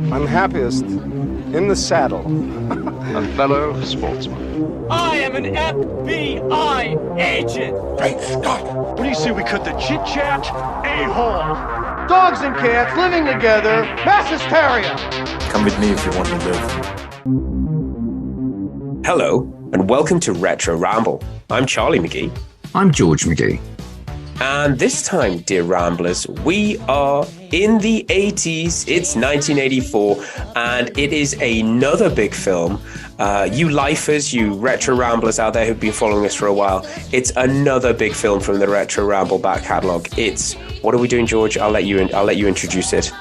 I'm happiest in the saddle. A fellow sportsman. I am an FBI agent! Great Scott! What do you say we cut the chit-chat? A-hole! Dogs and cats living together, mass hysteria! Come with me if you want to live. Hello, and welcome to Retro Ramble. I'm Charlie McGee. I'm George McGee. And this time, dear Ramblers, we are in the 80s. It's 1984, and it is another big film. You lifers, you Retro Ramblers out there who've been following us for a while, it's another big film from the Retro Ramble back catalogue. It's, what are we doing, George? I'll let you introduce it.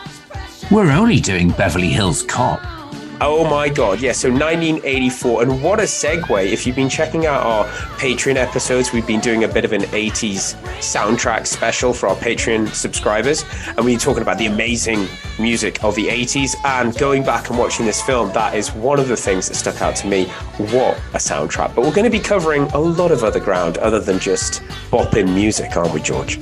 We're only doing Beverly Hills Cop. Oh my God, yeah, so 1984, and what a segue. If you've been checking out our Patreon episodes, we've been doing a bit of an 80s soundtrack special for our Patreon subscribers, and we're talking about the amazing music of the 80s, and going back and watching this film, that is one of the things that stuck out to me. What a soundtrack. But we're going to be covering a lot of other ground other than just bopping music, aren't we, George?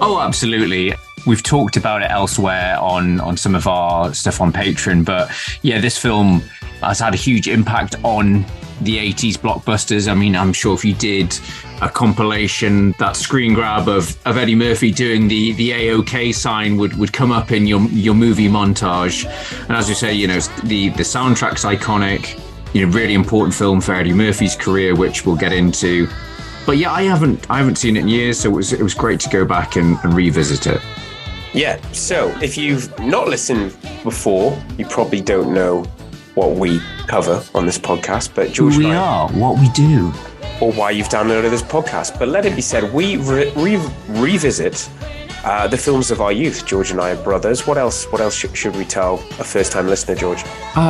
Oh, absolutely. We've talked about it elsewhere on some of our stuff on Patreon, but yeah, this film has had a huge impact on the 80s blockbusters. I mean, I'm sure if you did a compilation, that screen grab of Eddie Murphy doing the AOK sign would come up in your movie montage. And as you say, you know, the soundtrack's iconic, you know, really important film for Eddie Murphy's career, which we'll get into. But yeah, I haven't seen it in years, so it was great to go back and revisit it. Yeah, so if you've not listened before, you probably don't know what we cover on this podcast, but George who we are, what we do, or why you've downloaded this podcast. But let it be said, we revisit the films of our youth. George and I are brothers. What else should we tell a first-time listener, George?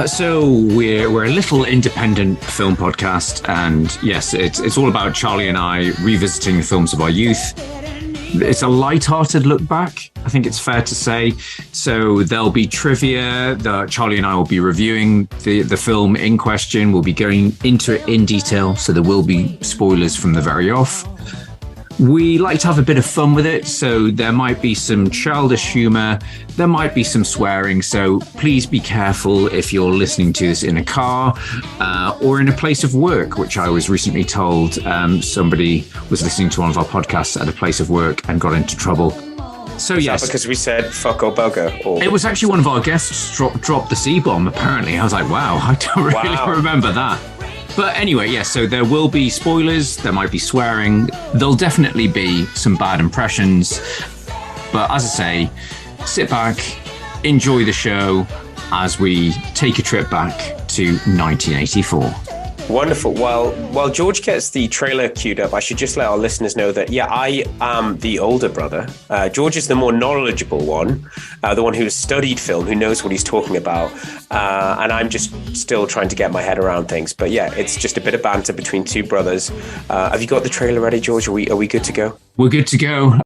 So we're a little independent film podcast, and yes, it's all about Charlie and I revisiting the films of our youth. It's a light-hearted look back, I think it's fair to say. So there'll be trivia. Charlie and I will be reviewing the film in question. We'll be going into it in detail, so there will be spoilers from the very off. We like to have a bit of fun with it, so there might be some childish humour, there might be some swearing, so please be careful if you're listening to this in a car or in a place of work, which I was recently told somebody was listening to one of our podcasts at a place of work and got into trouble. So Is yes, that because we said fuck or bugger? Or... It was actually one of our guests dropped the C-bomb, apparently. I was like, wow, I don't really remember that. But anyway, yes, so there will be spoilers, there might be swearing, there'll definitely be some bad impressions. But as I say, sit back, enjoy the show as we take a trip back to 1984. Wonderful. While George gets the trailer queued up, I should just let our listeners know that, yeah, I am the older brother. George is the more knowledgeable one, the one who's studied film, who knows what he's talking about. And I'm just still trying to get my head around things. But yeah, it's just a bit of banter between two brothers. Have you got the trailer ready, George? Are we good to go? We're good to go.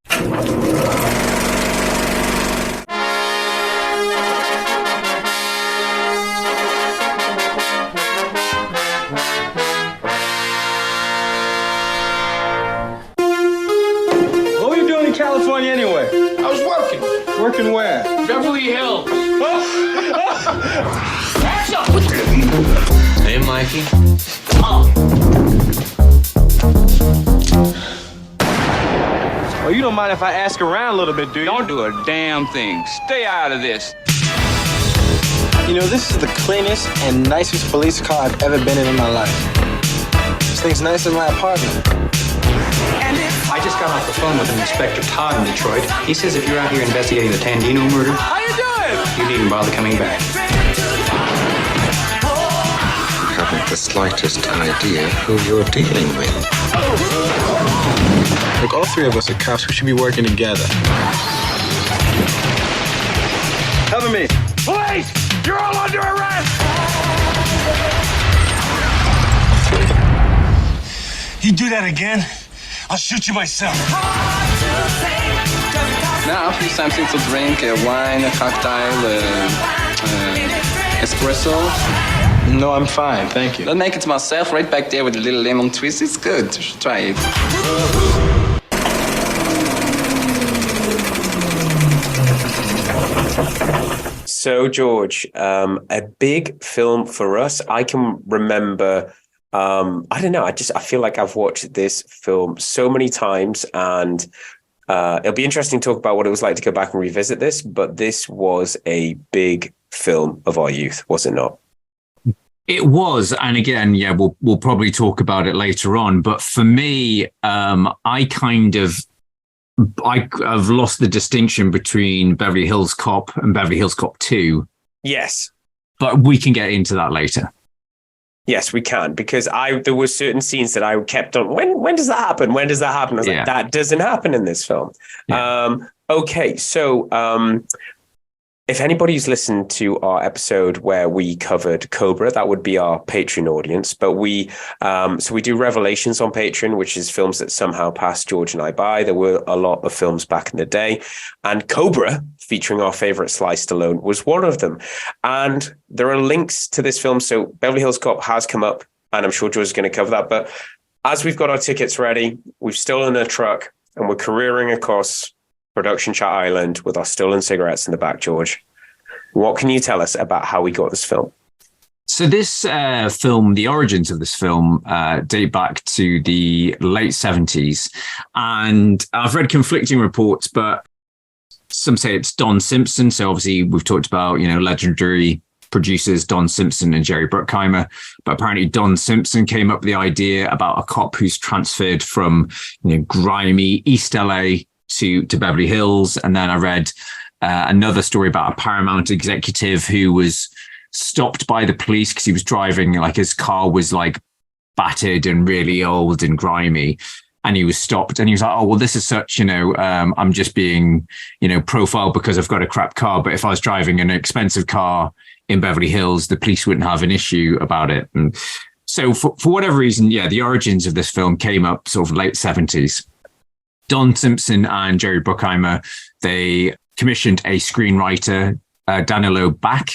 California anyway? I was working. Working where? Beverly Hills! Hey, Mikey. Oh, you don't mind if I ask around a little bit, do you? Don't do a damn thing. Stay out of this. You know, this is the cleanest and nicest police car I've ever been in my life. This thing's nicer than my apartment. I just got off the phone with an Inspector Todd in Detroit. He says if you're out here investigating the Tandino murder, How you doing? you needn't bother coming back. You haven't the slightest idea who you're dealing with. Look, all three of us are cops. We should be working together. Cover me. Police! You're all under arrest! You do that again, I'll shoot you myself. Now, please, something to drink, a wine, a cocktail, espresso. No, I'm fine, thank you. I'll make it myself right back there with a little lemon twist. It's good. You should try it. So, George, a big film for us. I can remember, I don't know, I feel like I've watched this film so many times, and it'll be interesting to talk about what it was like to go back and revisit this, but this was a big film of our youth, was it not? It was, and again, yeah, we'll probably talk about it later on. But for me, I've lost the distinction between Beverly Hills Cop and Beverly Hills Cop 2. Yes, but we can get into that later. Yes, we can, because there were certain scenes that I kept on. When does that happen? When does that happen? I was like, that doesn't happen in this film. Yeah. Okay, so. If anybody's listened to our episode where we covered Cobra, that would be our Patreon audience. But we do Revelations on Patreon, which is films that somehow passed George and I by. There were a lot of films back in the day, and Cobra, featuring our favorite Sly Stallone, was one of them. And there are links to this film. So Beverly Hills Cop has come up, and I'm sure George is going to cover that. But as we've got our tickets ready, we've stolen a truck, and we're careering across Production Chat Island with our stolen cigarettes in the back, George. What can you tell us about how we got this film? So this film, the origins of this film date back to the late 70s. And I've read conflicting reports, but some say it's Don Simpson. So obviously we've talked about, legendary producers Don Simpson and Jerry Bruckheimer. But apparently Don Simpson came up with the idea about a cop who's transferred from grimy East LA to Beverly Hills. And then I read another story about a Paramount executive who was stopped by the police because he was driving, like his car was like battered and really old and grimy. And he was stopped and he was like, oh, well, this is such, I'm just being, profiled because I've got a crap car. But if I was driving an expensive car in Beverly Hills, the police wouldn't have an issue about it. And so for whatever reason, the origins of this film came up sort of late 70s. Don Simpson and Jerry Bruckheimer, they commissioned a screenwriter, Danilo Bach,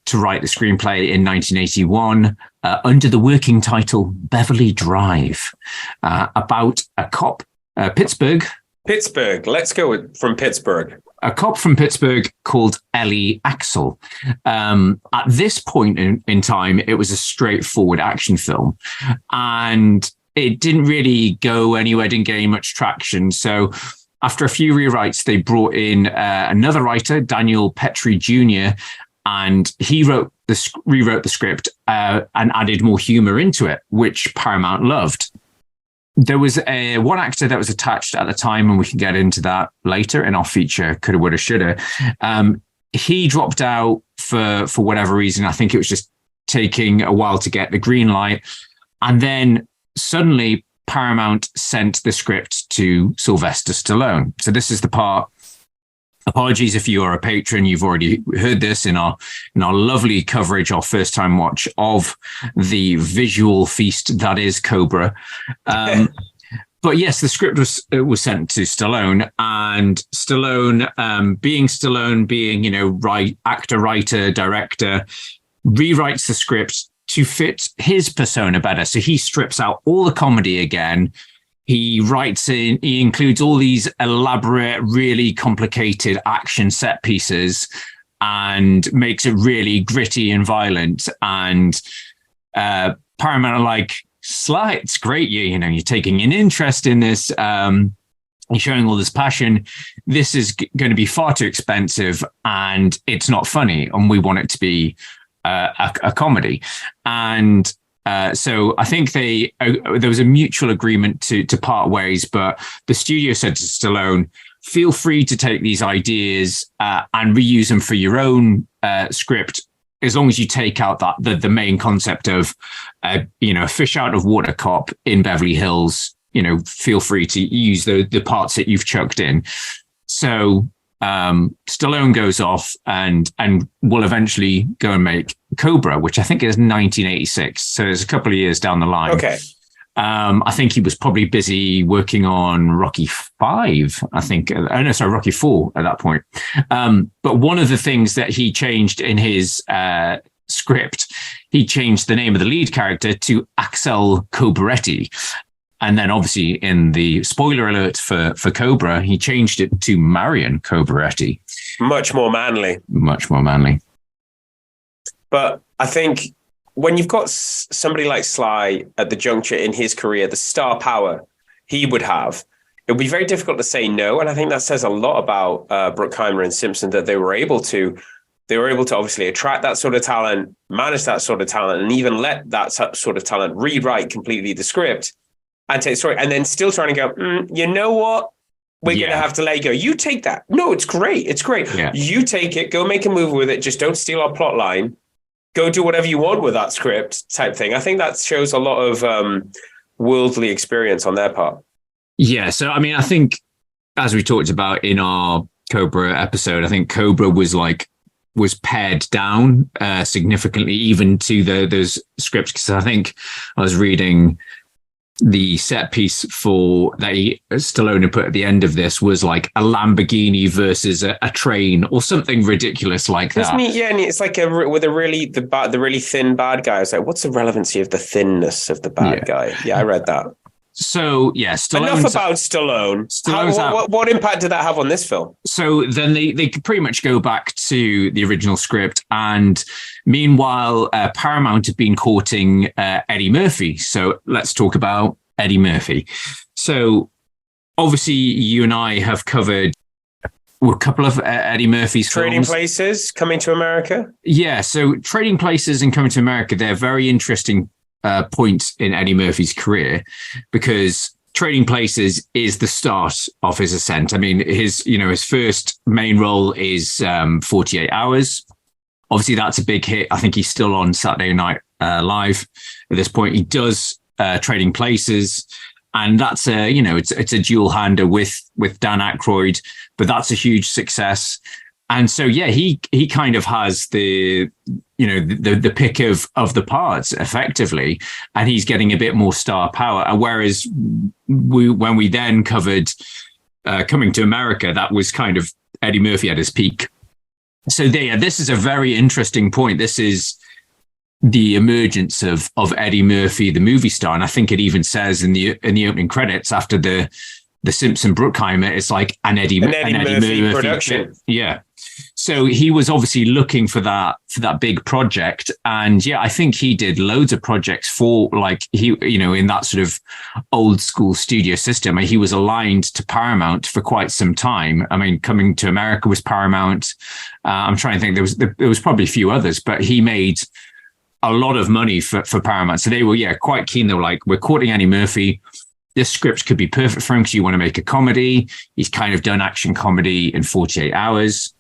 to write the screenplay in 1981 under the working title Beverly Drive, about a cop, Pittsburgh. Pittsburgh. Let's go from Pittsburgh. A cop from Pittsburgh called Ellie Axel. At this point in time, it was a straightforward action film, and it didn't really go anywhere, didn't get any much traction. So after a few rewrites, they brought in another writer, Daniel Petrie Jr., and he rewrote the script and added more humor into it, which Paramount loved. There was one actor that was attached at the time, and we can get into that later in our feature, Coulda Woulda Shoulda. He dropped out for whatever reason. I think it was just taking a while to get the green light. And then suddenly Paramount sent the script to Sylvester Stallone. So this is the part. Apologies if you are a patron, you've already heard this in our lovely coverage, our first time watch of the visual feast that is Cobra. But yes, the script was sent to Stallone, and Stallone, being actor, writer, director, rewrites the script to fit his persona better. So he strips out all the comedy again. He includes all these elaborate, really complicated action set pieces and makes it really gritty and violent. And Paramount are like, Sly, it's great. You're taking an interest in this. You're showing all this passion. This is going to be far too expensive and it's not funny. And we want it to be a comedy. And so I think there was a mutual agreement to part ways, but the studio said to Stallone, feel free to take these ideas and reuse them for your own script, as long as you take out the main concept of, a fish out of water cop in Beverly Hills. Feel free to use the parts that you've chucked in. So Stallone goes off and will eventually go and make Cobra, which I think is 1986. So it's a couple of years down the line. Okay. I think he was probably busy working on Rocky V, I think. Rocky IV at that point. But one of the things that he changed in his script, he changed the name of the lead character to Axel Cobretti. And then obviously in the spoiler alert for Cobra, he changed it to Marion Cobretti. Much more manly. Much more manly. But I think when you've got somebody like Sly at the juncture in his career, the star power he would have, it would be very difficult to say no. And I think that says a lot about Bruckheimer and Simpson, that they were able to obviously attract that sort of talent, manage that sort of talent, and even let that sort of talent rewrite completely the script and take story, and then still trying to go, you know what? We're going to have to let you go. You take that. No, it's great. It's great. Yeah. You take it, go make a movie with it. Just don't steal our plot line. Go do whatever you want with that script type thing. I think that shows a lot of worldly experience on their part. Yeah. So, I mean, I think as we talked about in our Cobra episode, I think Cobra was pared down significantly, even to those scripts. Because I think I was reading the set piece for that Stallone had put at the end of this was like a Lamborghini versus a train or something ridiculous like that. And it's like with the really thin bad guy. I was like, what's the relevancy of the thinness of the bad guy? Yeah, I read that. So yeah, enough about Stallone. What impact did that have on this film? So then they pretty much go back to the original script, and meanwhile, Paramount had been courting Eddie Murphy. So let's talk about Eddie Murphy. So obviously, you and I have covered a couple of Eddie Murphy's Trading films. Places, Coming to America. Yeah, so Trading Places and Coming to America, they're very interesting point in Eddie Murphy's career, because Trading Places is the start of his ascent. I mean, his first main role is 48 Hours. Obviously, that's a big hit. I think he's still on Saturday Night Live at this point. He does Trading Places, and that's it's a dual hander with Dan Aykroyd, but that's a huge success. And so, yeah, he kind of has the pick of the parts effectively, and he's getting a bit more star power. Whereas when we then covered Coming to America, that was kind of Eddie Murphy at his peak. So this is a very interesting point. This is the emergence of Eddie Murphy, the movie star. And I think it even says in the opening credits after the Simpson Bruckheimer, it's like an Eddie Murphy production. Yeah. So he was obviously looking for that big project. And yeah, I think he did loads of projects for in that sort of old school studio system. He was aligned to Paramount for quite some time. I mean, Coming to America was Paramount. I'm trying to think, there was probably a few others, but he made a lot of money for Paramount. So they were, quite keen. They were like, we're courting Eddie Murphy. This script could be perfect for him because you want to make a comedy. He's kind of done action comedy in 48 Hours.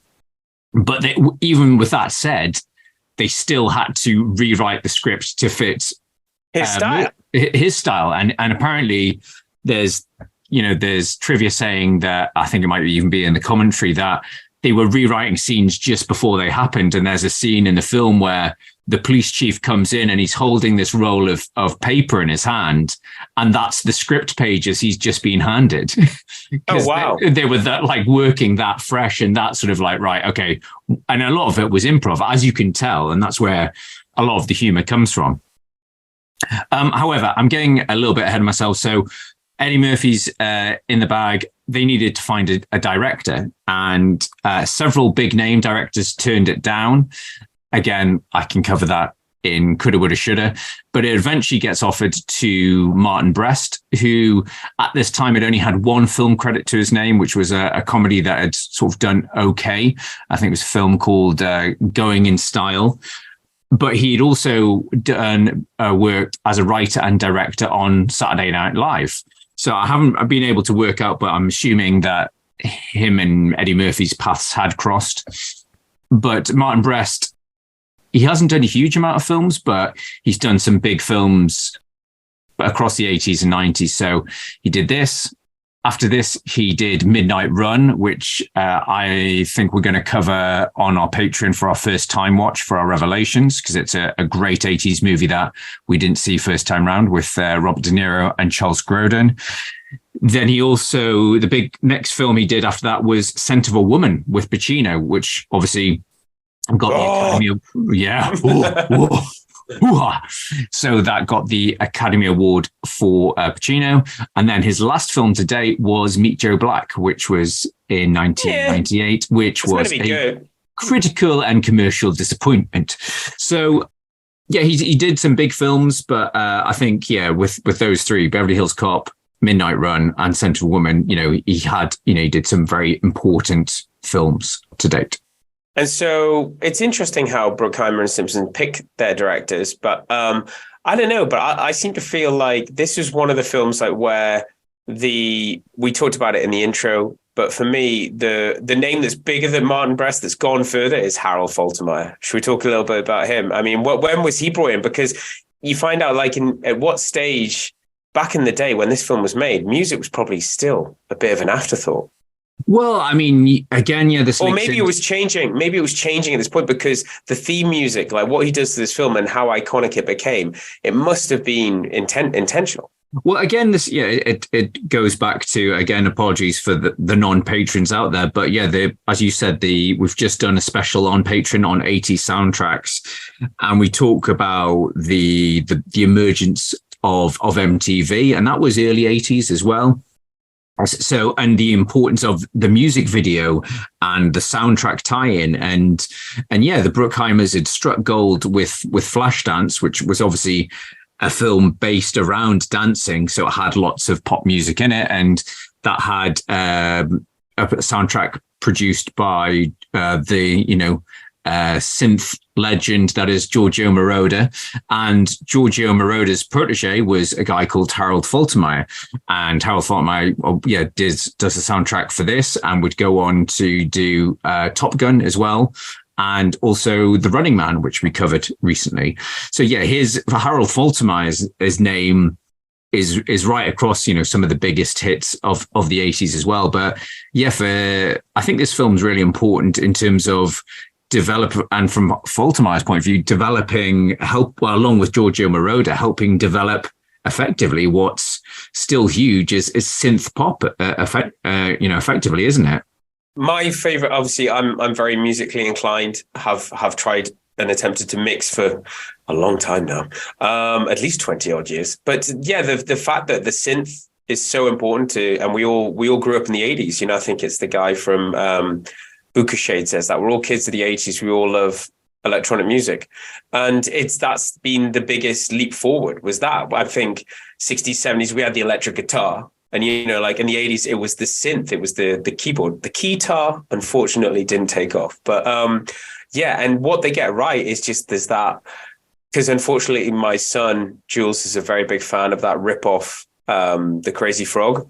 But even with that said, they still had to rewrite the script to fit his style. His style. And apparently there's trivia saying that, I think it might even be in the commentary, that they were rewriting scenes just before they happened. And there's a scene in the film where the police chief comes in and he's holding this roll of paper in his hand, and that's the script pages he's just been handed. Oh, wow. They were working that fresh, and that sort of like, right, okay. And a lot of it was improv, as you can tell, and that's where a lot of the humor comes from. However, I'm getting a little bit ahead of myself. So Eddie Murphy's in the bag. They needed to find a director, and several big name directors turned it down. Again, I can cover that in Coulda Woulda Shoulda, but it eventually gets offered to Martin Brest, who at this time had only had one film credit to his name, which was a comedy that had sort of done okay. I think it was a film called Going in Style. But he'd also done work as a writer and director on Saturday Night Live. So I've been able to work out, but I'm assuming that him and Eddie Murphy's paths had crossed. But Martin Brest, he hasn't done a huge amount of films, but he's done some big films across the 80s and 90s. So he did this. After this, he did Midnight Run, which I think we're going to cover on our Patreon for our first time watch for our Revelations, because it's a great 80s movie that we didn't see first time round with Robert De Niro and Charles Grodin. Then he also, the big next film he did after that was Scent of a Woman with Pacino, which obviously got the Academy. Yeah. hoo-ha. So that got the Academy Award for Pacino. And then his last film to date was Meet Joe Black, which was in 1998, which was a critical and commercial disappointment. So, yeah, he did some big films, but I think, with those three, Beverly Hills Cop, Midnight Run, and Scent of Woman, he did some very important films to date. And so it's interesting how Bruckheimer and Simpson pick their directors, but I don't know, but I seem to feel like this is one of the films like where we talked about it in the intro, but for me, the name that's bigger than Martin Brest that's gone further is Harold Faltermeyer. Should we talk a little bit about him? I mean, when was he brought in? Because you find out like at what stage back in the day when this film was made, music was probably still a bit of an afterthought. Well, I mean, again, this. Or maybe it was changing. Maybe it was changing at this point because the theme music, like what he does to this film and how iconic it became, it must have been intentional. Well, again, this it goes back to, again, apologies for the non-patrons out there, but as you said, we've just done a special on Patreon on 80s soundtracks, and we talk about the emergence of MTV, and that was early 80s as well. So, and the importance of the music video and the soundtrack tie-in, and the Bruckheimers had struck gold with Flashdance, which was obviously a film based around dancing, so it had lots of pop music in it, and that had a soundtrack produced by synth legend that is Giorgio Moroder, and Giorgio Moroder's protege was a guy called Harold Faltermeyer, and Harold Faltermeyer does the soundtrack for this and would go on to do Top Gun as well, and also The Running Man, which we covered recently. So for Harold Faltermeyer's his name is right across, some of the biggest hits of the 80s as well. But I think this film's really important in terms of and from Faltermeyer's point of view, along with Giorgio Moroder, helping develop effectively what's still huge is synth pop, effectively, isn't it? My favorite, obviously, I'm very musically inclined. Have tried and attempted to mix for a long time now, at least 20 odd years. But the fact that the synth is so important to, and we all grew up in the 80s. I think it's the guy from Buka Shade says that we're all kids of the 80s. We all love electronic music. And that's been the biggest leap forward, was that. I think 60s, 70s, we had the electric guitar. And, like in the 80s, it was the synth, it was the keyboard. The keytar, unfortunately, didn't take off. But and what they get right is just there's that, because unfortunately, my son, Jules, is a very big fan of that ripoff, The Crazy Frog.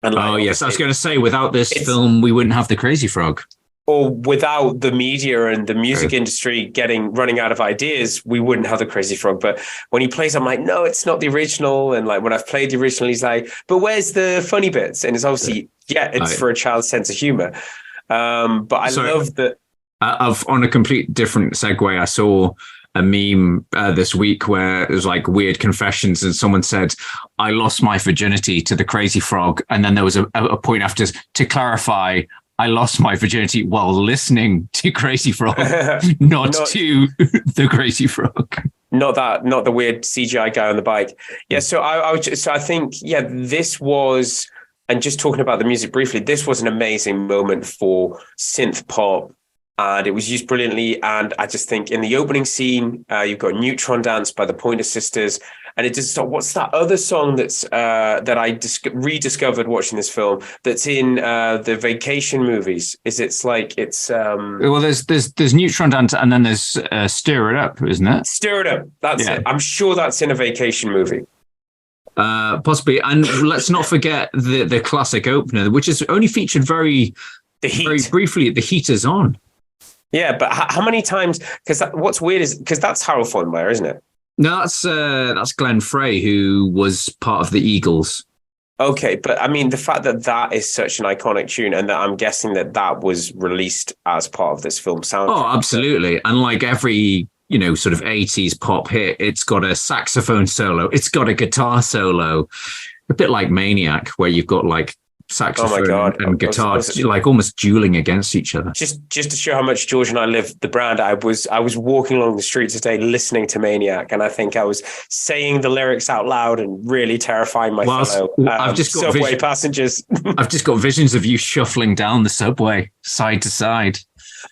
And I was going to say, without this film, we wouldn't have The Crazy Frog. Or without the media and the music industry running out of ideas, we wouldn't have The Crazy Frog. But when he plays, I'm like, no, it's not the original. And like when I've played the original, he's like, but where's the funny bits? And it's obviously, it's for a child's sense of humor. But I love that. On a complete different segue, I saw a meme this week where it was like weird confessions, and someone said, I lost my virginity to The Crazy Frog. And then there was a point after, to clarify, I lost my virginity while listening to Crazy Frog, not to The Crazy Frog. Not the weird CGI guy on the bike. Yeah. So I think, this was, and just talking about the music briefly, this was an amazing moment for synth pop, and it was used brilliantly. And I just think in the opening scene, you've got Neutron Dance by the Pointer Sisters. And it just, what's that other song that's that I rediscovered watching this film that's in the vacation movies? Well, there's Neutron Dance, and then there's Stir It Up, isn't it? Stir It Up. That's it. I'm sure that's in a vacation movie. Possibly. And let's not forget the classic opener, which is only featured very briefly. The Heat Is On. Yeah, but how many times? Because what's weird is because that's Harold Faltermeyer, isn't it? No, that's Glenn Frey, who was part of the Eagles. Okay, but I mean, the fact that is such an iconic tune, and that I'm guessing that was released as part of this film soundtrack. Oh, absolutely. And like every, sort of 80s pop hit, it's got a saxophone solo, it's got a guitar solo, a bit like Maniac, where you've got like saxophone and guitar, like almost dueling against each other. Just to show how much George and I live the brand, I was walking along the streets today listening to Maniac, and I think I was saying the lyrics out loud and really terrifying my fellow I've just got subway passengers. I've just got visions of you shuffling down the subway side to side.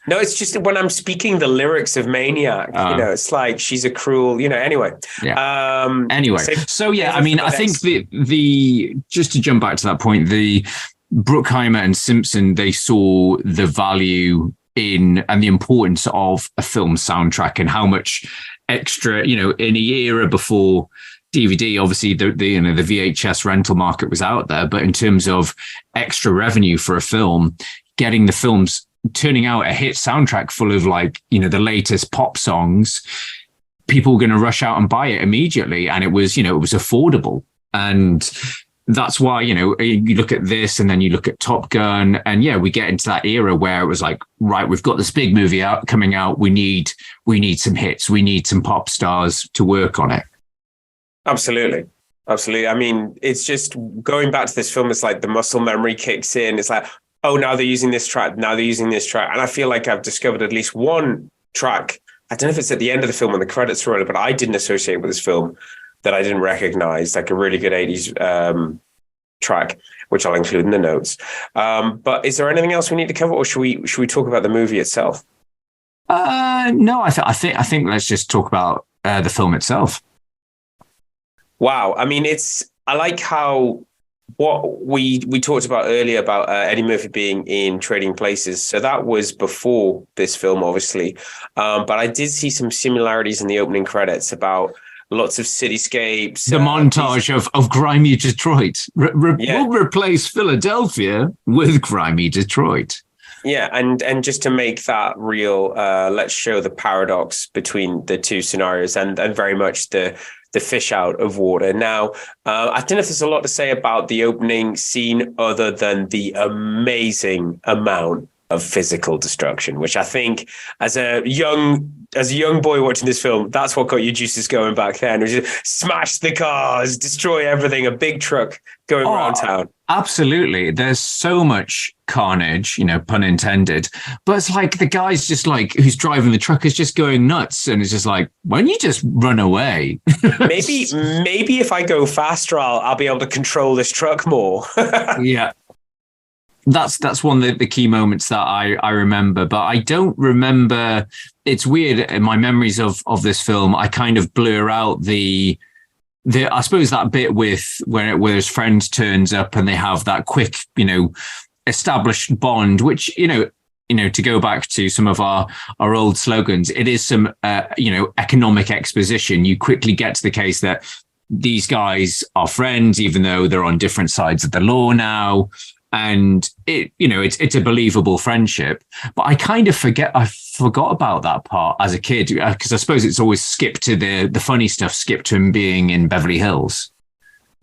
No, it's just when I'm speaking the lyrics of Maniac, it's like she's a cruel, anyway. Yeah. So yeah, I mean, I think the just to jump back to that point, the Bruckheimer and Simpson, they saw the value in and the importance of a film soundtrack and how much extra, in a era before DVD, obviously the VHS rental market was out there, but in terms of extra revenue for a film, getting the films turning out a hit soundtrack full of the latest pop songs, people were going to rush out and buy it immediately. And it was affordable. And that's why, you look at this and then you look at Top Gun and we get into that era where it was like, right, we've got this big movie coming out. We need some hits. We need some pop stars to work on it. Absolutely. I mean, it's just going back to this film. It's like the muscle memory kicks in. It's like, oh, now they're using this track. And I feel like I've discovered at least one track. I don't know if it's at the end of the film when the credits roll, but I didn't associate with this film that I didn't recognize, like a really good 80s track, which I'll include in the notes. But is there anything else we need to cover, or should we talk about the movie itself? No, I think let's just talk about the film itself. Wow. I mean, I like how what we talked about earlier about Eddie Murphy being in Trading Places. So that was before this film, obviously. But I did see some similarities in the opening credits about lots of cityscapes. The montage of grimy Detroit. We'll replace Philadelphia with grimy Detroit. Yeah, and just to make that real, let's show the paradox between the two scenarios and very much the fish out of water. Now, I don't know if there's a lot to say about the opening scene other than the amazing amount of physical destruction, which I think as a young boy watching this film, that's what got your juices going back then. It was just smash the cars, destroy everything, a big truck going around town. Absolutely. There's so much carnage, pun intended. But it's like the guy's just like, who's driving the truck is just going nuts. And it's just like, why don't you just run away? maybe if I go faster, I'll be able to control this truck more. Yeah. That's one of the key moments that I remember, but I don't remember. It's weird in my memories of this film. I kind of blur out the I suppose that bit where his friend turns up and they have that quick, established bond, which, to go back to some of our old slogans, it is some, economic exposition. You quickly get to the case that these guys are friends, even though they're on different sides of the law now. And it's a believable friendship, but I kind of forgot about that part as a kid, because I suppose it's always skipped to the funny stuff, skipped to him being in Beverly Hills.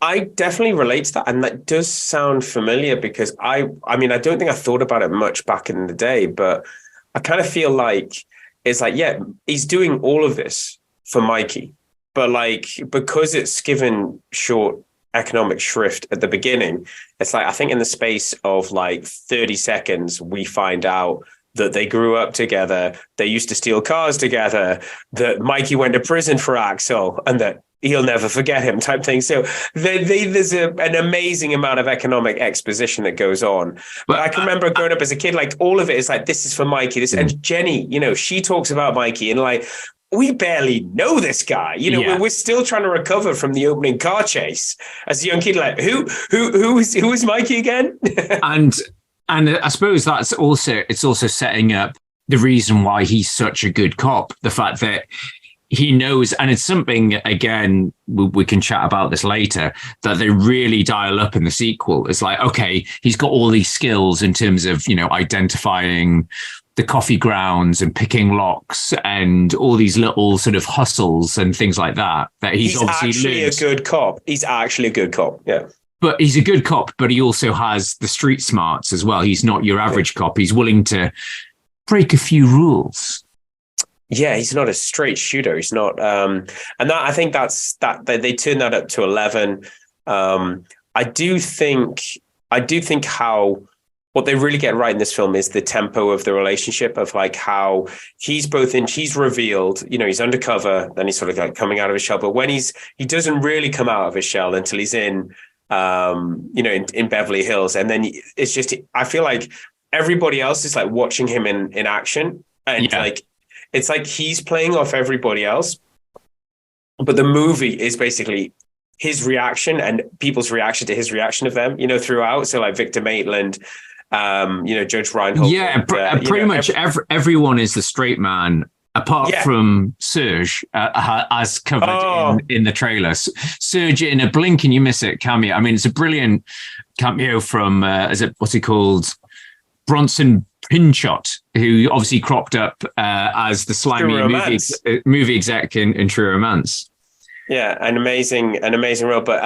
I definitely relate to that, and that does sound familiar because I mean, I don't think I thought about it much back in the day, but I kind of feel like it's like, yeah, he's doing all of this for Mikey, but because it's given short economic shrift at the beginning, it's like I think in the space of 30 seconds we find out that they grew up together, they used to steal cars together, that Mikey went to prison for Axel and that he'll never forget him type thing. So there's an amazing amount of economic exposition that goes on. But I can remember growing up as a kid, all of it is this is for Mikey, and Jenny, she talks about Mikey and we barely know this guy. We're still trying to recover from the opening car chase. As a young kid, who is Mikey again? and I suppose it's also setting up the reason why he's such a good cop. The fact that he knows, and it's something, again, we can chat about this later, that they really dial up in the sequel. It's like, okay, he's got all these skills in terms of, identifying the coffee grounds and picking locks and all these little sort of hustles and things like that he's obviously actually learned. A good cop. He's actually a good cop. Yeah. But he's a good cop, but he also has the street smarts as well. He's not your average cop. He's willing to break a few rules. Yeah, he's not a straight shooter. He's not. And that, I think that's that they turned that up to 11. I do think I do think what they really get right in this film is the tempo of the relationship, of like how he's revealed, he's undercover, then he's sort of like coming out of his shell. But when he doesn't really come out of his shell until he's in Beverly Hills. And then it's just, I feel like everybody else is like watching him in action. And like, it's like he's playing off everybody else. But the movie is basically his reaction and people's reaction to his reaction of them, throughout. So like Victor Maitland, Judge Reinhold. Yeah, pretty much everyone is the straight man, apart from Serge, as covered in the trailer. Serge in a blink and you miss it cameo. I mean, it's a brilliant cameo from, what's he called? Bronson Pinchot, who obviously cropped up as the slimy movie exec in True Romance. Yeah, an amazing role. But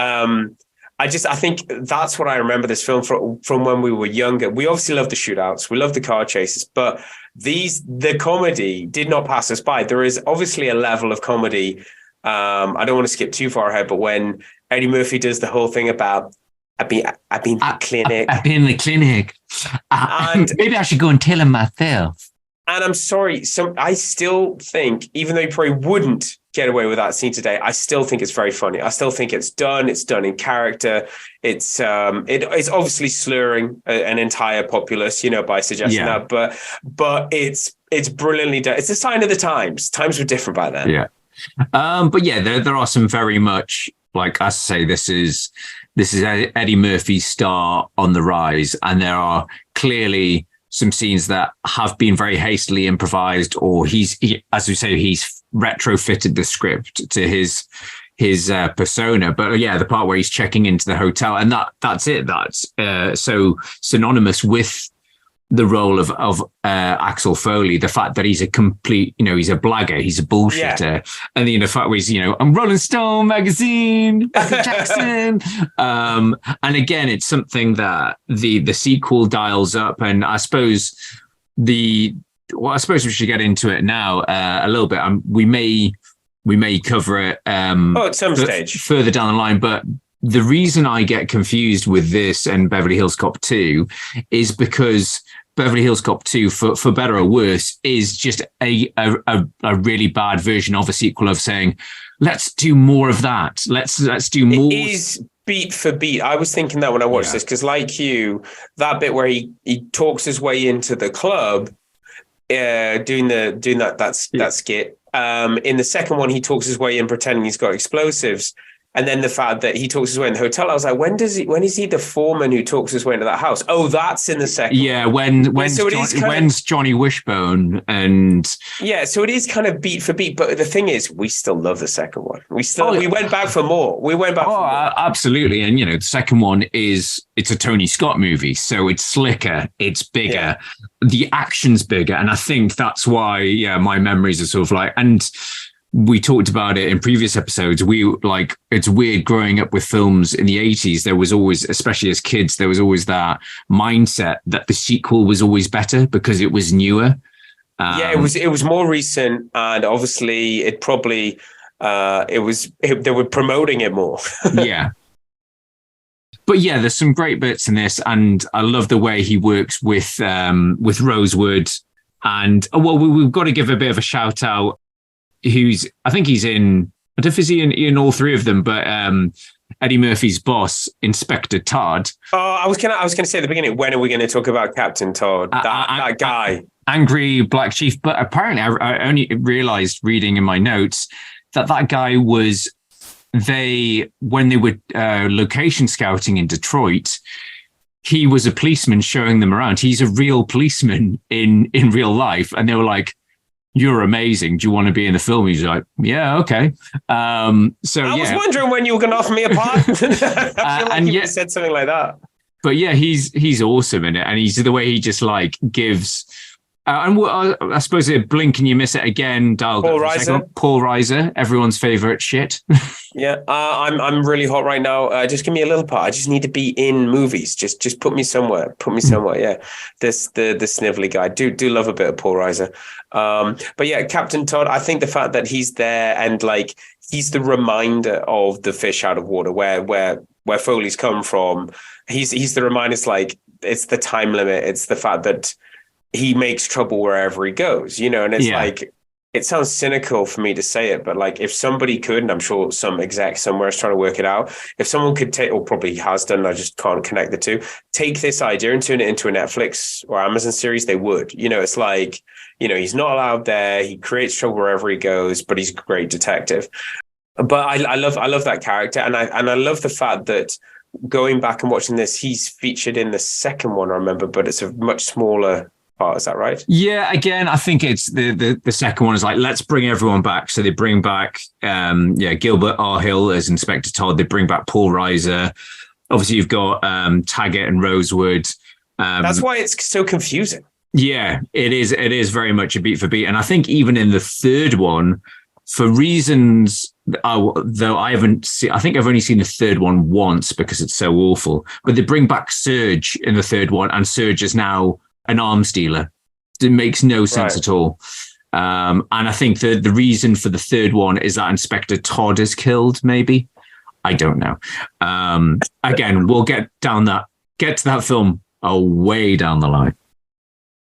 I think that's what I remember this film from when we were younger. We obviously love the shootouts, we love the car chases, but the comedy did not pass us by. There is obviously a level of comedy. I don't want to skip too far ahead, but when Eddie Murphy does the whole thing about I've been in the clinic. I've been in the clinic. And maybe I should go and tell him myself. And I'm sorry, I still think, even though you probably wouldn't get away with that scene today, I still think it's very funny. I still think it's done in character. It's obviously slurring an entire populace, by suggesting that, but it's brilliantly done. It's a sign of the times. Times were different back then. Yeah. But yeah, there are some very much, like I say, this is Eddie Murphy's star on the rise, and there are clearly some scenes that have been very hastily improvised, or as we say, he's retrofitted the script to his persona. But yeah, the part where he's checking into the hotel, and that's it. That's so synonymous with the role of Axel Foley, the fact that he's a complete, he's a blagger, he's a bullshitter. And the fact where he's, I'm Rolling Stone magazine, Michael Jackson. And again, it's something that the sequel dials up. And I suppose we should get into it now a little bit. We may cover it at some stage further down the line, but the reason I get confused with this and Beverly Hills Cop 2 is because Beverly Hills Cop 2, for better or worse, is just a really bad version of a sequel of saying, let's do more of that. Let's do more. It is beat for beat. I was thinking that when I watched this, because like you, that bit where he talks his way into the club, doing that skit. In the second one, he talks his way in pretending he's got explosives. And then the fact that he talks his way in the hotel, I was like, when is he the foreman who talks his way into that house? Oh, that's in the second. Yeah, when's Johnny Wishbone and so it is kind of beat for beat. But the thing is, we still love the second one. We went back for more. Absolutely. And the second one it's a Tony Scott movie, so it's slicker, it's bigger, the action's bigger, and I think that's why my memories are sort of like. And we talked about it in previous episodes. It's weird growing up with films in the 80s. There was always, especially as kids, there was always that mindset that the sequel was always better because it was newer. It was more recent, and obviously it probably they were promoting it more. Yeah. But yeah, there's some great bits in this, and I love the way he works with Rosewood. And we've got to give a bit of a shout out. I think he's in, I don't know if he's in all three of them, but Eddie Murphy's boss, Inspector Todd. Oh, I was gonna say at the beginning, when are we going to talk about Captain Todd? That guy, angry black chief. But apparently, I only realized reading in my notes that guy was when they were location scouting in Detroit. He was a policeman showing them around. He's a real policeman in real life, and they were like, "You're amazing. Do you want to be in the film?" He's like, "Yeah, okay." I was wondering when you were going to offer me a part. I feel like you said something like that. But yeah, he's awesome in it, and he's the way he just like gives. I suppose a blink and you miss it again. Paul Reiser, everyone's favorite shit. Yeah, I'm really hot right now. Just give me a little part. I just need to be in movies. Just put me somewhere. Yeah, the snivelly guy. Do love a bit of Paul Reiser. But yeah, Captain Todd. I think the fact that he's there and like he's the reminder of the fish out of water, where Foley's come from. he's the reminder. It's like, it's the time limit. It's the fact that he makes trouble wherever he goes, you know, and it's like, it sounds cynical for me to say it, but like if somebody could, and I'm sure some exec somewhere is trying to work it out, if someone could take, or probably has done, I just can't connect the two, take this idea and turn it into a Netflix or Amazon series, they would. You know, it's like, you know, he's not allowed there. He creates trouble wherever he goes, but he's a great detective. But I love that character, and I love the fact that going back and watching this, he's featured in the second one, I remember, but it's a much smaller part. Is that right? Yeah, again, I think it's the second one is like, let's bring everyone back. So they bring back Gilbert R. Hill as Inspector Todd. They bring back Paul Reiser. Obviously, you've got Taggart and Rosewood. That's why it's so confusing. Yeah, it is. It is very much a beat for beat. And I think even in the third one, for reasons, though I haven't seen, I think I've only seen the third one once because it's so awful. But they bring back Surge in the third one, and Surge is now an arms dealer. It makes no sense at all. And I think the reason for the third one is that Inspector Todd is killed, maybe. I don't know. Again, we'll get to that film way down the line.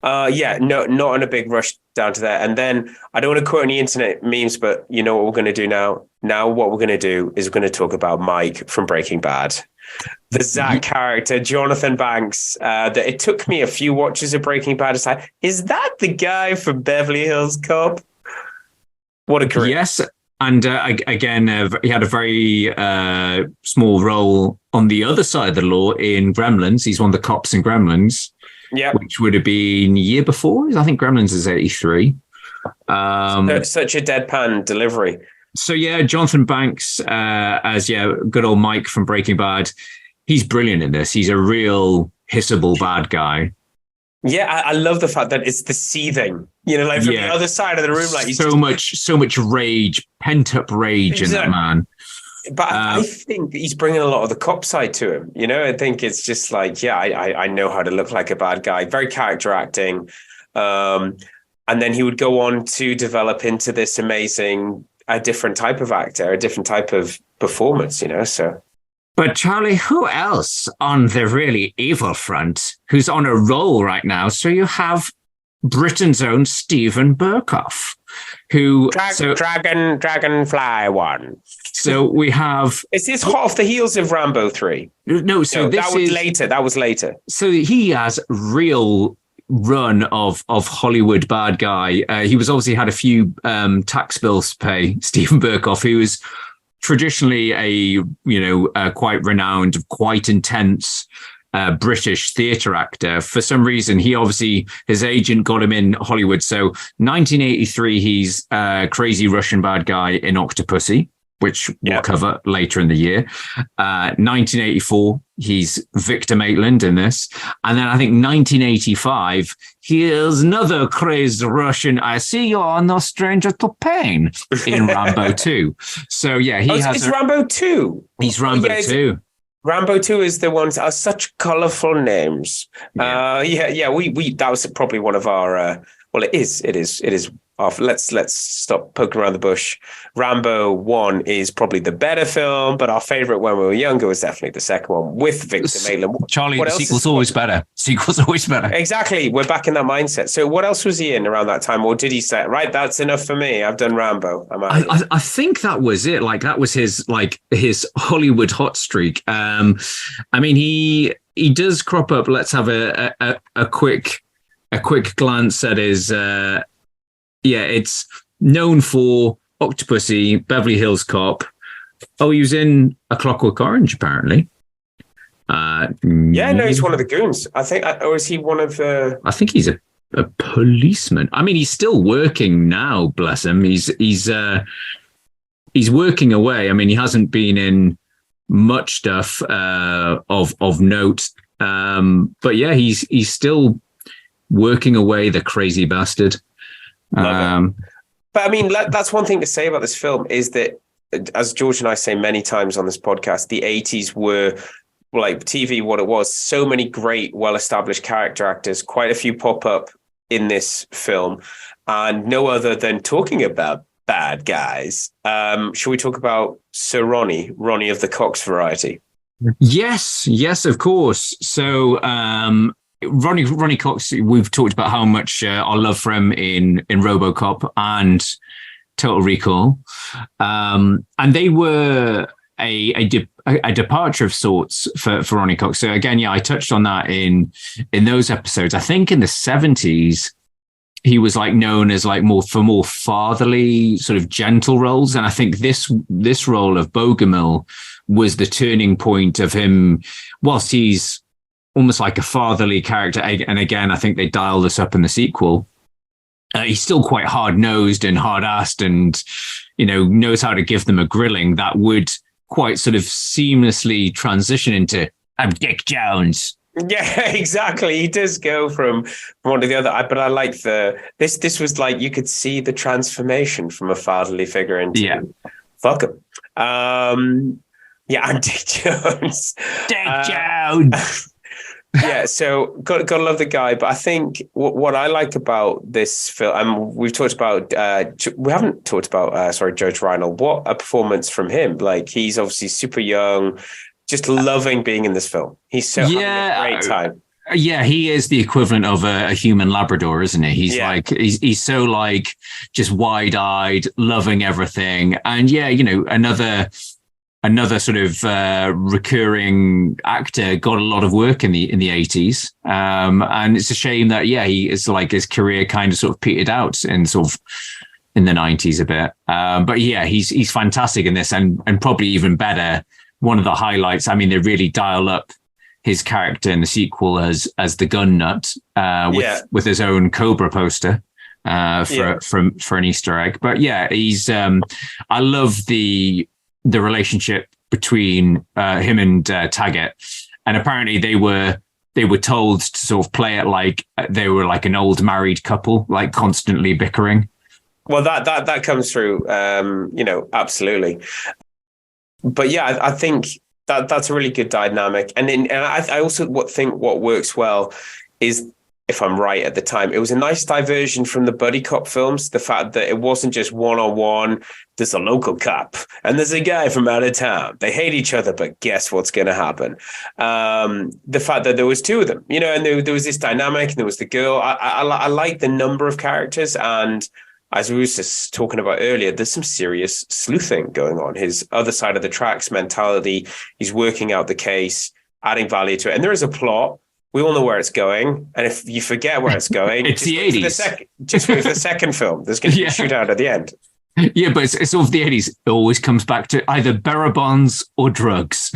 Not in a big rush down to that. And then I don't want to quote any internet memes, but you know what we're going to do now? Now what we're going to do is we're going to talk about Mike from Breaking Bad. The Zach character, Jonathan Banks, that it took me a few watches of Breaking Bad to say, is that the guy from Beverly Hills Cop? What a career. Yes. And again, he had a very small role on the other side of the law in Gremlins. He's one of the cops in Gremlins, which would have been the year before. I think Gremlins is 83. Such a deadpan delivery. So yeah, Jonathan Banks as good old Mike from Breaking Bad. He's brilliant in this. He's a real hissable bad guy. Yeah, I love the fact that it's the seething, you know, like from the other side of the room, like he's so much rage, pent up rage in that man. But I think he's bringing a lot of the cop side to him. You know, I think it's just like, I know how to look like a bad guy. Very character acting. And then he would go on to develop into this amazing, a different type of actor, a different type of performance, you know, so. But Charlie, who else on the really evil front who's on a roll right now? So you have Britain's own Stephen Burkoff, who Dragonfly one. So we have. Is this hot off the heels of Rambo 3? No, that was later. So he has real run of Hollywood bad guy. He was obviously had a few tax bills to pay. Stephen Burkoff, who is traditionally a quite renowned, quite intense British theatre actor. For some reason, his agent got him in Hollywood. So 1983, he's a crazy Russian bad guy in Octopussy, which we'll cover later in the year. 1984, he's Victor Maitland in this. And then I think 1985, here's another crazed Russian. I see you're no stranger to pain in Rambo 2. So yeah, it's Rambo 2. He's Rambo 2. Rambo 2 is the ones are such colorful names. We that was probably one of our it is. Let's stop poking around the bush. Rambo 1 is probably the better film, but our favorite when we were younger was definitely the second one with Victor Maitland. Charlie, the sequel's always better. Sequel's always better. Exactly. We're back in that mindset. So what else was he in around that time? Or did he say, right, that's enough for me. I've done Rambo. I think that was it. Like that was his Hollywood hot streak. I mean, he does crop up. Let's have a quick glance at his it's known for Octopussy, Beverly Hills Cop. Oh, he was in A Clockwork Orange, apparently. He's one of the goons. I think, or is he one of the? I think he's a policeman. I mean, he's still working now. Bless him. He's working away. I mean, he hasn't been in much stuff of note. But yeah, he's still working away. The crazy bastard. But I mean, that's one thing to say about this film is that, as George and I say many times on this podcast, the 80s were like TV, what it was. So many great, well-established character actors, quite a few pop up in this film, and no other than talking about bad guys. Shall we talk about Sir Ronnie of the Cox variety? Yes, of course. So Ronnie Cox, we've talked about how much our love for him in RoboCop and Total Recall, and they were a departure of sorts for Ronnie Cox. So again, I touched on that in those episodes. I think in the 70s, he was like known as like more fatherly, sort of gentle roles, and I think this role of Bogomil was the turning point of him. Whilst he's almost like a fatherly character, and again, I think they dial this up in the sequel. He's still quite hard-nosed and hard-assed, and knows how to give them a grilling that would quite sort of seamlessly transition into "I'm Dick Jones." Yeah, exactly. He does go from one to the other. But I like this was like you could see the transformation from a fatherly figure into fuck him. I'm Dick Jones. Dick Jones. Yeah, so got to love the guy. But I think what I like about this film, we've talked about, we haven't talked about, Judge Reinhold. What a performance from him! Like, he's obviously super young, just loving being in this film. He's so having a great time. Yeah, he is the equivalent of a human Labrador, isn't he? He's like he's so like just wide-eyed, loving everything, and another sort of recurring actor, got a lot of work in the 80s, and it's a shame that he is like his career kind of sort of petered out in the 90s a bit. But he's fantastic in this, and probably even better. One of the highlights, I mean, they really dial up his character in the sequel as the gun nut with his own Cobra poster for an Easter egg. But he's I love the relationship between him and Taggart, and apparently they were told to sort of play it like they were like an old married couple, like constantly bickering. Well, that comes through, absolutely. But I think that's a really good dynamic, and I also think what works well is, if I'm right at the time, it was a nice diversion from the buddy cop films. The fact that it wasn't just one-on-one. There's a local cop and there's a guy from out of town. They hate each other, but guess what's going to happen? The fact that there was two of them, and there was this dynamic, and there was the girl. I like the number of characters, and as we were just talking about earlier, there's some serious sleuthing going on. His other side of the tracks mentality, he's working out the case, adding value to it. And there is a plot. We all know where it's going. And if you forget where it's going, it's the 80s. Just wait for the second film. There's going to be a shootout at the end. Yeah, but it's sort of the 80s. It always comes back to either bearer bonds or drugs.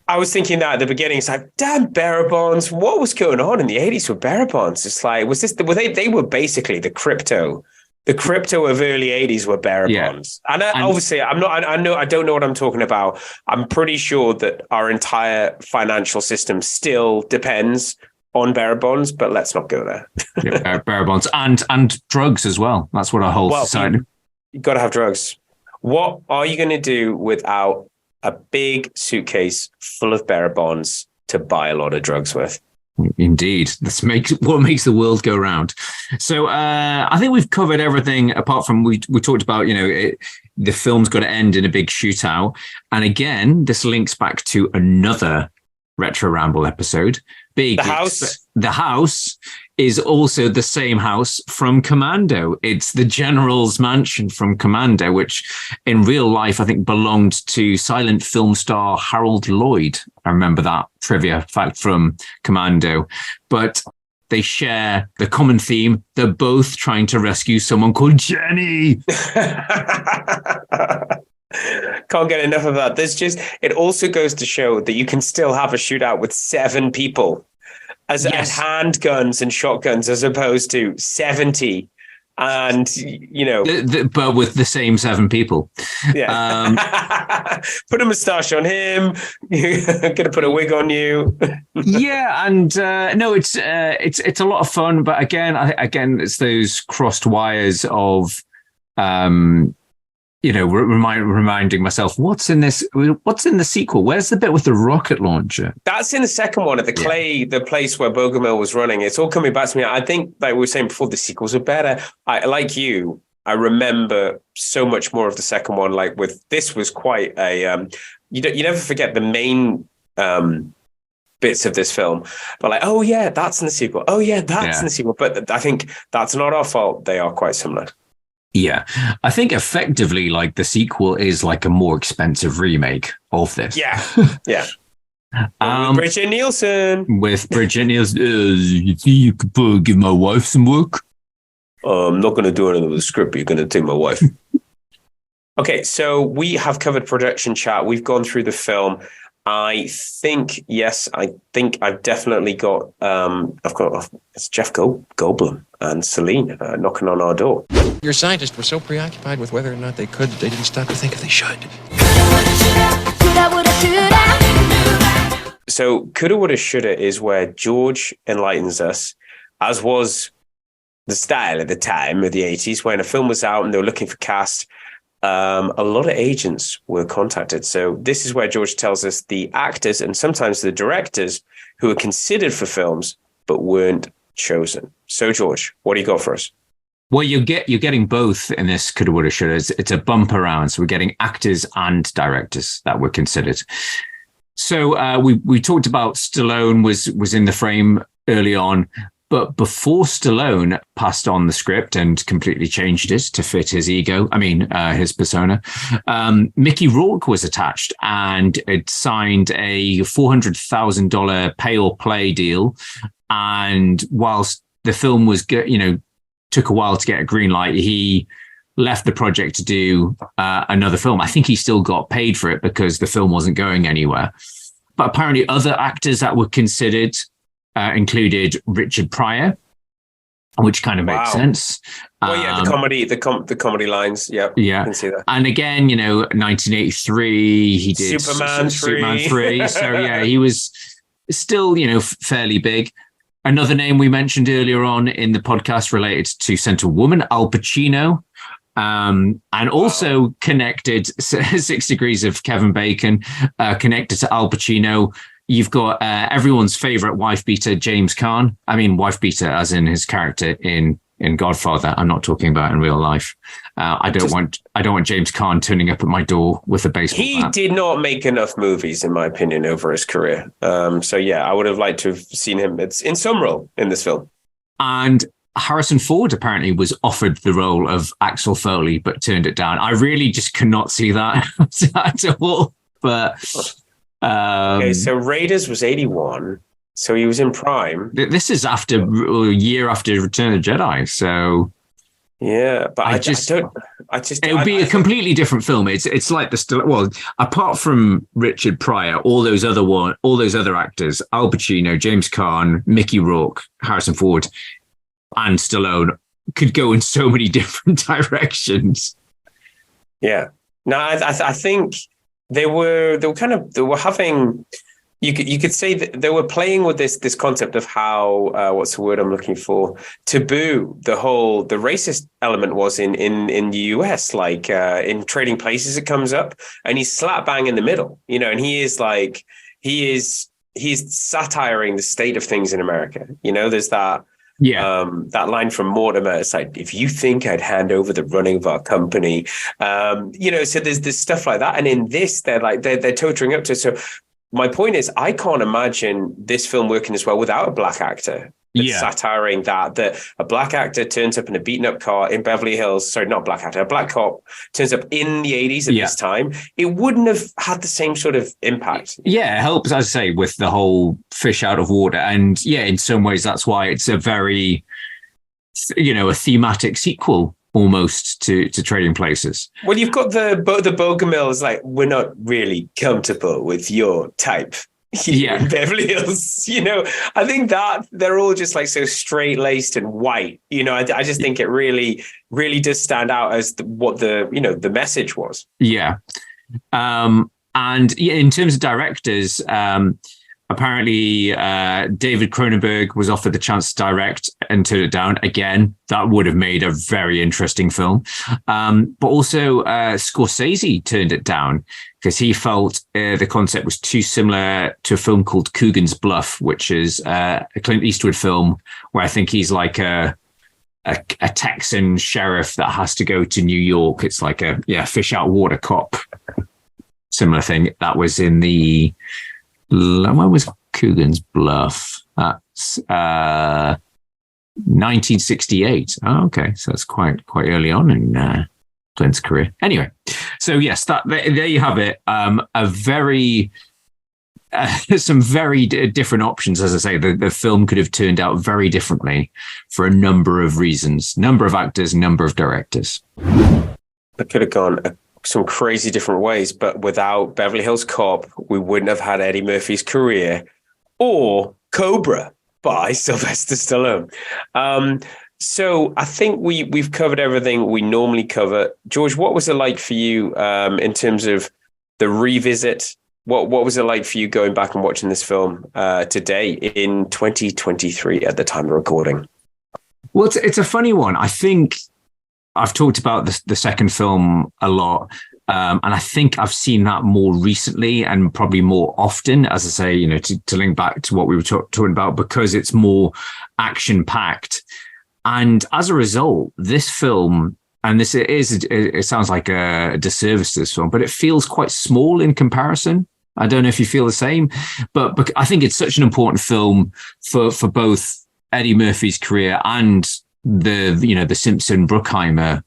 I was thinking that at the beginning. It's like, damn, bearer bonds. What was going on in the 80s with bearer bonds? It's like, they were basically the crypto. The crypto of early 80s were bearer bonds. And obviously, I don't know what I'm talking about. I'm pretty sure that our entire financial system still depends on bearer bonds, but let's not go there. Bearer bonds and drugs as well. That's what our whole society. You've got to have drugs. What are you going to do without a big suitcase full of bearer bonds to buy a lot of drugs with? Indeed, what makes the world go round. So I think we've covered everything apart from we talked about the film's got to end in a big shootout, and again this links back to another Retro Ramble episode. The house is also the same house from Commando. It's the General's mansion from Commando, which in real life I think belonged to silent film star Harold Lloyd. I remember that trivia fact from Commando. But they share the common theme. They're both trying to rescue someone called Jenny. Can't get enough of that. It also goes to show that you can still have a shootout with 7 people as handguns and shotguns, as opposed to 70. And, but with the same 7 people. Yeah. Put a moustache on him. Gonna put a wig on you. Yeah. And no, it's a lot of fun. But again, it's those crossed wires of, reminding myself, what's in the sequel? Where's the bit with the rocket launcher? That's in the second one at the place where Bogomil was running. It's all coming back to me. I think, like we were saying before, the sequels are better. I remember so much more of the second one. Like this was quite a you never forget the main bits of this film, but like, oh yeah, that's in the sequel. Oh yeah, that's in the sequel. But I think that's not our fault. They are quite similar. Yeah, I think effectively, like the sequel is like a more expensive remake of this. Yeah, yeah. With Bridget Nielsen. With Bridget Nielsen, you could give my wife some work. I'm not going to do anything with the script, but you're going to take my wife. Okay, so we have covered production chat. We've gone through the film. I think I've definitely got, it's Jeff Goldblum and Celine knocking on our door. Your scientists were so preoccupied with whether or not they could that they didn't stop to think if they should. So Coulda Woulda Shoulda is where George enlightens us, as was the style at the time of the 80s, when a film was out and they were looking for cast. A lot of agents were contacted. So this is where George tells us the actors and sometimes the directors who were considered for films but weren't chosen. So George, what do you got for us? Well, you're getting both in this Coulda Woulda Shoulda. It's a bump around. So we're getting actors and directors that were considered. So we talked about Stallone was in the frame early on. But before Stallone passed on the script and completely changed it to fit his ego, his persona, Mickey Rourke was attached and it signed a $400,000 pay or play deal. And whilst the film was, took a while to get a green light, he left the project to do another film. I think he still got paid for it because the film wasn't going anywhere. But apparently other actors that were considered included Richard Pryor, which kind of makes sense. Well, yeah, the comedy lines. Yep, yeah, I can see that. And again, 1983, he did Superman 3. So yeah, he was still, fairly big. Another name we mentioned earlier on in the podcast related to Scent of Woman, Al Pacino. And also connected 6 Degrees of Kevin Bacon, connected to Al Pacino. You've got everyone's favorite wife beater, James Caan. I mean, wife beater as in his character in Godfather. I'm not talking about in real life. I don't want James Caan turning up at my door with a baseball bat. He did not make enough movies, in my opinion, over his career. So yeah, I would have liked to have seen him in some role in this film. And Harrison Ford apparently was offered the role of Axel Foley, but turned it down. I really just cannot see that at all. But okay, so Raiders was 81, so he was in prime. This is a year after Return of the Jedi, so yeah. But it would be a completely different film. It's like apart from Richard Pryor, all those other actors, Al Pacino, James Caan, Mickey Rourke, Harrison Ford, and Stallone could go in so many different directions. Yeah. No, I think. They were having, you could say that they were playing with this concept of how what's the word I'm looking for, taboo the racist element was in the US, like in Trading Places it comes up and he's slap bang in the middle, and he's satiring the state of things in America. There's that. Yeah, that line from Mortimer, it's like, if you think I'd hand over the running of our company, so there's this stuff like that. And in this, they're totering up to it. So my point is, I can't imagine this film working as well without a black actor. Satiring that a black actor turns up in a beaten up car in Beverly Hills. Sorry, not black actor, a black cop turns up in the 80s at this time. It wouldn't have had the same sort of impact. Yeah, it helps, as I say, with the whole fish out of water. And yeah, in some ways, that's why it's a very, a thematic sequel almost to Trading Places. Well, you've got the Bogomil is like, we're not really comfortable with your type. In Beverly Hills, I think that they're all just like so straight laced and white. I just think it really, really does stand out as what the message was. Yeah. And in terms of directors, apparently David Cronenberg was offered the chance to direct and turned it down. Again, that would have made a very interesting film. But also Scorsese turned it down because he felt the concept was too similar to a film called Coogan's Bluff, which is a Clint Eastwood film where I think he's like a Texan sheriff that has to go to New York. It's like a fish out water cop. similar thing. That was in the, when was Coogan's Bluff? That's 1968. Oh, okay. So that's quite early on in Clint's career. Anyway, so yes, there you have it. A very some very different options. As I say, the film could have turned out very differently for a number of reasons, number of actors, number of directors. It could have gone some crazy different ways, but without Beverly Hills Cop, we wouldn't have had Eddie Murphy's career or Cobra by Sylvester Stallone. So I think we've covered everything we normally cover. George, what was it like for you in terms of the revisit? What was it like for you going back and watching this film today in 2023 at the time of recording? Well, it's a funny one. I think I've talked about the second film a lot. And I think I've seen that more recently and probably more often, as I say, you know, to link back to what we were talking about, because it's more action packed. And as a result, this film, and it sounds like a disservice to this film, but it feels quite small in comparison. I don't know if you feel the same, but I think it's such an important film for both Eddie Murphy's career and the Simpson Bruckheimer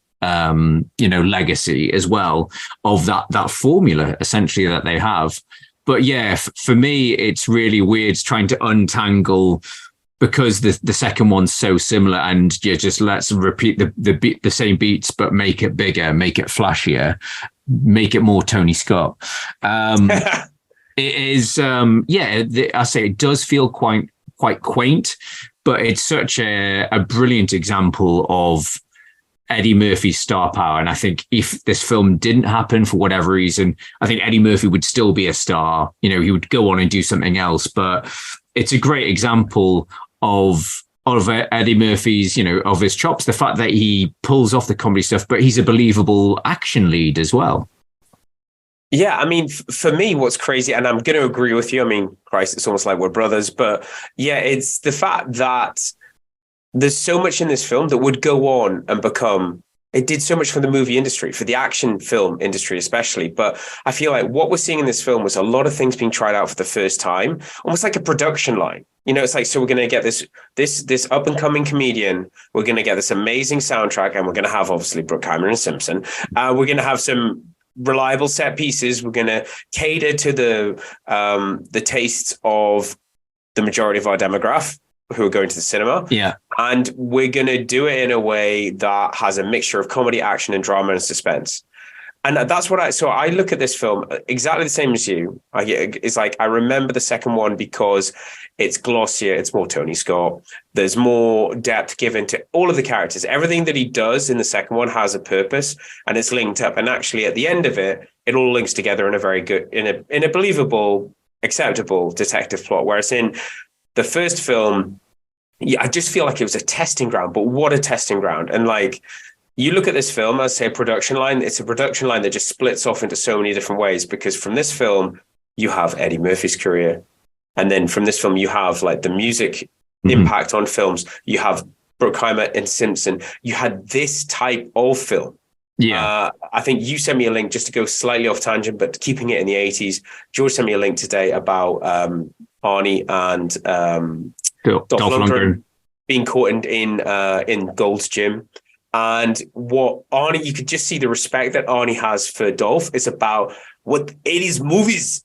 legacy as well, of that formula essentially that they have. But yeah, for me, it's really weird trying to untangle, because the second one's so similar, and just let's repeat the same beats, but make it bigger, make it flashier, make it more Tony Scott. It is, I say it does feel quite quaint, but it's such a brilliant example of Eddie Murphy's star power. And I think if this film didn't happen for whatever reason, I think Eddie Murphy would still be a star. You know, he would go on and do something else. But it's a great example of Eddie Murphy's, of his chops, the fact that he pulls off the comedy stuff, but he's a believable action lead as well. Yeah, I mean, for me, what's crazy, and I'm going to agree with you. I mean, Christ, it's almost like we're brothers. But yeah, it's the fact that there's so much in this film that would go on and become, it did so much for the movie industry, for the action film industry especially. But I feel like what we're seeing in this film was a lot of things being tried out for the first time, almost like a production line. It's like, so we're going to get this up and coming comedian. We're going to get this amazing soundtrack, and we're going to have obviously Bruckheimer and Simpson. We're going to have some reliable set pieces. We're going to cater to the tastes of the majority of our demographic who are going to the cinema. Yeah. And we're going to do it in a way that has a mixture of comedy, action, and drama and suspense. And that's what I look at this film exactly the same as you. It's like, I remember the second one because it's glossier, it's more Tony Scott. There's more depth given to all of the characters. Everything that he does in the second one has a purpose, and it's linked up. And actually, at the end of it, it all links together in a very good, in a believable, acceptable detective plot. Whereas in the first film, I just feel like it was a testing ground. But what a testing ground! And like, you look at this film as, say, a production line. It's a production line that just splits off into so many different ways, because from this film, you have Eddie Murphy's career. And then from this film, you have like the music impact on films. You have Bruckheimer and Simpson. You had this type of film. Yeah. I think you sent me a link, just to go slightly off tangent, but keeping it in the 80s. George sent me a link today about Arnie and Dolph Lundgren being caught in Gold's Gym. And what Arnie, you could just see the respect that Arnie has for Dolph. It's about what 80s movies,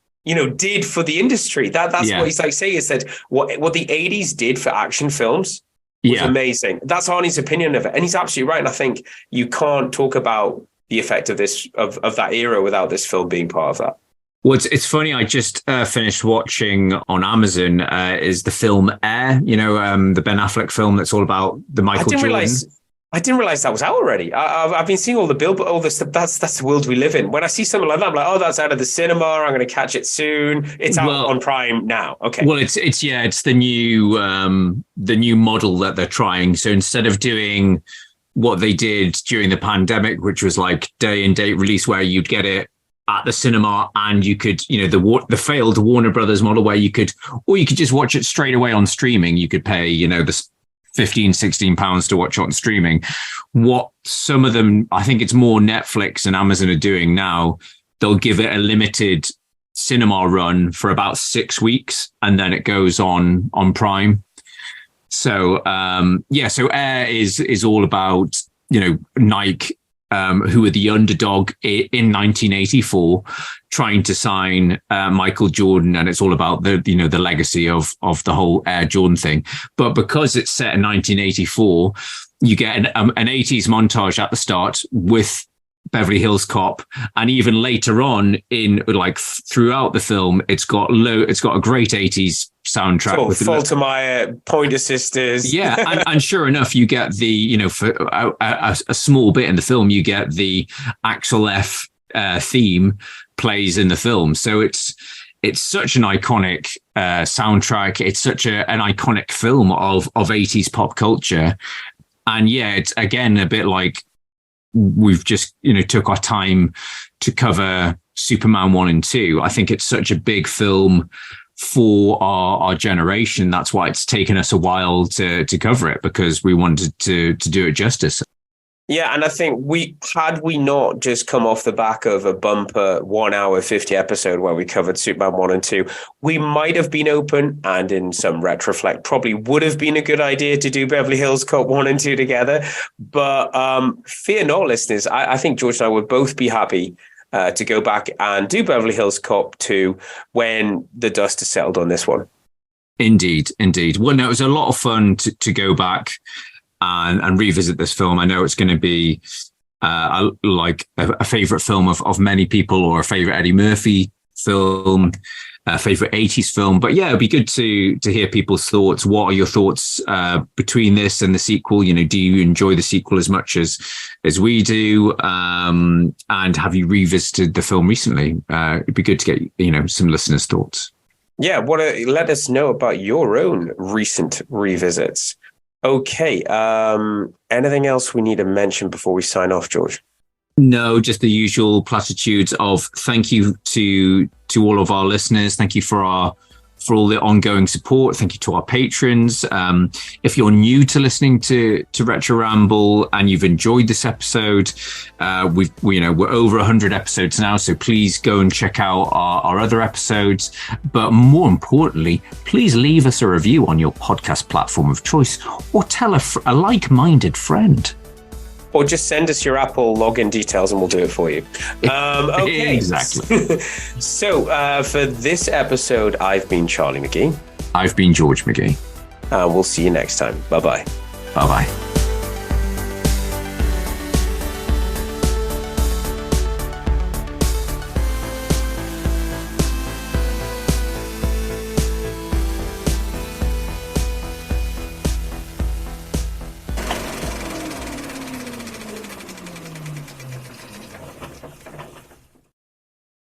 did for the industry. That's what he's like saying, is that what the 80s did for action films was amazing. That's Arnie's opinion of it. And he's absolutely right. And I think you can't talk about the effect of this, of that era, without this film being part of that. Well, it's funny. I just finished watching on Amazon is the film Air, the Ben Affleck film that's all about the Michael Jordan. I didn't realize that was out already. I've been seeing all the stuff. That's the world we live in. When I see something like that, I'm like, oh, that's out of the cinema. I'm going to catch it soon. It's out on Prime now. Okay. Well, it's the new model that they're trying. So instead of doing what they did during the pandemic, which was like day and date release, where you'd get it at the cinema and you could, the failed Warner Brothers model where you could just watch it straight away on streaming. You could pay, the £15-16 to watch on streaming. What some of them, I think it's more Netflix and Amazon are doing now, they'll give it a limited cinema run for about 6 weeks, and then it goes on Prime. So so Air is all about, Nike, who were the underdog in 1984, trying to sign Michael Jordan, and it's all about the legacy of the whole Air Jordan thing. But because it's set in 1984, you get an 80s montage at the start with Beverly Hills Cop, and even later on throughout the film, it's got a great 80s soundtrack with Faltermeyer, Pointer Sisters. Yeah, and sure enough, you get the for a small bit in the film, you get the Axel F theme plays in the film. So it's such an iconic soundtrack. It's such an iconic film of 80s pop culture, and it's again a bit like we've just took our time to cover Superman 1 and 2. I think it's such a big film for our generation. That's why it's taken us a while to cover it, because we wanted to do it justice. Yeah, and I think we not just come off the back of a bumper 1 hour 50 episode where we covered Superman 1 and 2, we might have been open, and in some retrospect probably would have been a good idea to do Beverly Hills Cop 1 and 2 together. But fear not, listeners. I think George and I would both be happy to go back and do Beverly Hills Cop 2 when the dust has settled on this one. Indeed. Well, no, it was a lot of fun to go back and revisit this film. I know it's going to be a favorite film of many people, or a favorite Eddie Murphy film, a favorite 80s film. But yeah, it'd be good to hear people's thoughts. What are your thoughts between this and the sequel? Do you enjoy the sequel as much as we do? And have you revisited the film recently? It'd be good to get some listeners' thoughts. Yeah, let us know about your own recent revisits. Okay. Anything else we need to mention before we sign off, George? No, just the usual platitudes of thank you to all of our listeners. Thank you for all the ongoing support. Thank you to our patrons. If you're new to listening to Retro Ramble and you've enjoyed this episode, we're over 100 episodes now, so please go and check out our other episodes. But more importantly, please leave us a review on your podcast platform of choice, or tell a like-minded friend. Or just send us your Apple login details and we'll do it for you. Okay. Exactly. So for this episode, I've been Charlie McGee. I've been George McGee. We'll see you next time. Bye-bye. Bye-bye.